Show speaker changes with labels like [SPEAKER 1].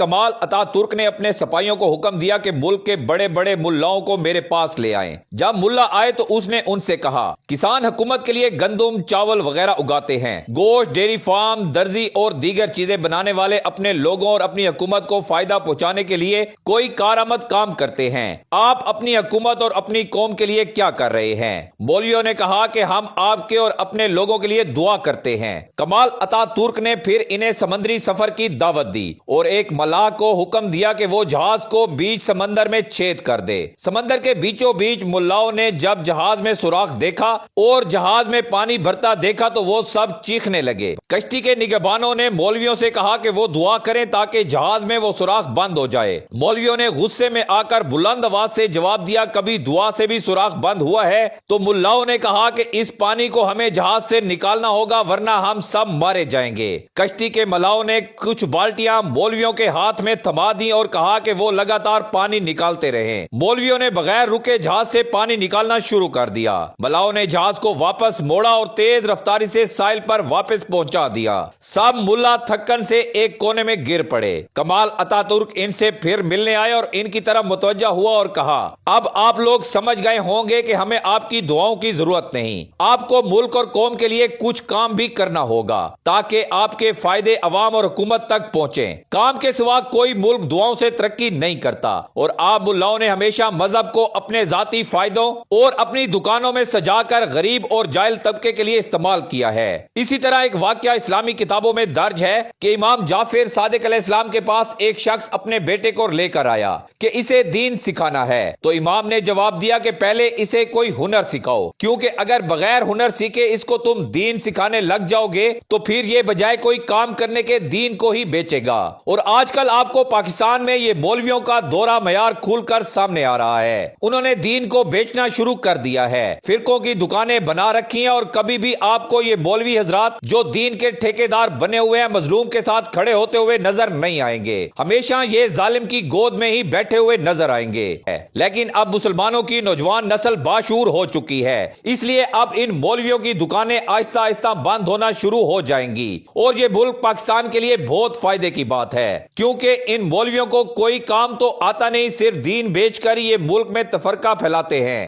[SPEAKER 1] کمال اتا ترک نے اپنے سپاہیوں کو حکم دیا کہ ملک کے بڑے بڑے ملاؤں کو میرے پاس لے آئیں۔ جب ملا آئے تو اس نے ان سے کہا، کسان حکومت کے لیے گندم، چاول وغیرہ اگاتے ہیں، گوشت، ڈیری فارم، درزی اور دیگر چیزیں بنانے والے اپنے لوگوں اور اپنی حکومت کو فائدہ پہنچانے کے لیے کوئی کارآمد کام کرتے ہیں۔ آپ اپنی حکومت اور اپنی قوم کے لیے کیا کر رہے ہیں؟ مولویوں نے کہا کہ ہم آپ کے اور اپنے لوگوں کے لیے دعا کرتے ہیں۔ کمال اتا ترک نے پھر انہیں سمندری سفر کی دعوت دی اور ایک ملاح کو حکم دیا کہ وہ جہاز کو بیچ سمندر میں چھید کر دے۔ سمندر کے بیچوں بیچ ملاؤں نے جب جہاز میں سوراخ دیکھا اور جہاز میں پانی بھرتا دیکھا تو وہ سب چیخنے لگے۔ کشتی کے نگہبانوں نے مولویوں سے کہا کہ وہ دعا کریں تاکہ جہاز میں وہ سوراخ بند ہو جائے۔ مولویوں نے غصے میں آ کر بلند آواز سے جواب دیا، کبھی دعا سے بھی سوراخ بند ہوا ہے؟ تو ملاؤں نے کہا کہ اس پانی کو ہمیں جہاز سے نکالنا ہوگا ورنہ ہم سب مارے جائیں گے۔ کشتی کے ملاؤں نے کچھ بالٹیاں مولویوں کے ہاتھ میں تھما دی اور کہا کہ وہ لگاتار پانی نکالتے رہیں۔ مولویوں نے بغیر رکے جہاز سے پانی نکالنا شروع کر دیا۔ ملاؤں نے جہاز کو واپس موڑا اور تیز رفتاری سے ساحل پر واپس پہنچا دیا۔ سب ملا تھکن سے ایک کونے میں گر پڑے۔ کمال اتا ترک ان سے پھر ملنے آئے اور ان کی طرف متوجہ ہوا اور کہا، اب آپ لوگ سمجھ گئے ہوں گے کہ ہمیں آپ کی دعاؤں کی ضرورت نہیں۔ آپ کو ملک اور قوم کے لیے کچھ کام بھی کرنا ہوگا تاکہ آپ کے فائدے عوام اور حکومت تک پہنچیں۔ کام کے سوا کوئی ملک دعاؤں سے ترقی نہیں کرتا، اور آپ ملاؤں نے ہمیشہ مذہب کو اپنے ذاتی فائدوں اور اپنی دکانوں میں سجا کر غریب اور جاہل طبقے کے لیے استعمال کیا ہے۔ اسی طرح ایک واقعہ اسلامی کتابوں میں درج ہے کہ امام جعفر صادق علیہ السلام کے پاس ایک شخص اپنے بیٹے کو لے کر آیا کہ اسے دین سکھانا ہے، تو امام نے جواب دیا کہ پہلے اسے کوئی ہنر سکھاؤ، کیونکہ اگر بغیر ہنر سیکھے اس کو تم دین سکھانے لگ جاؤ گے تو پھر یہ بجائے کوئی کام کرنے کے دین کو ہی بیچے گا۔ اور آج کل آپ کو پاکستان میں یہ مولویوں کا دورہ معیار کھول کر سامنے آ رہا ہے۔ انہوں نے دین کو بیچنا شروع کر دیا ہے، فرقوں کی دکانیں بنا رکھی ہیں، اور کبھی بھی آپ کو یہ مولوی حضرات جو دین کے ٹھیکیدار بنے ہوئے ہیں مظلوم کے ساتھ کھڑے ہوتے ہوئے نظر نہیں آئیں گے۔ ہمیشہ یہ ظالم کی گود میں ہی بیٹھے ہوئے نظر آئیں گے۔ لیکن اب مسلمانوں کی نوجوان نسل باشعور ہو چکی ہے، اس لیے اب ان مولویوں کی دکانیں آہستہ آہستہ بند ہونا شروع ہو جائیں گی، اور یہ ملک پاکستان کے لیے بہت فائدے کی بات ہے، کیونکہ ان مولویوں کو کوئی کام تو آتا نہیں، صرف دین بیچ کر یہ ملک میں تفرقہ پھیلاتے ہیں۔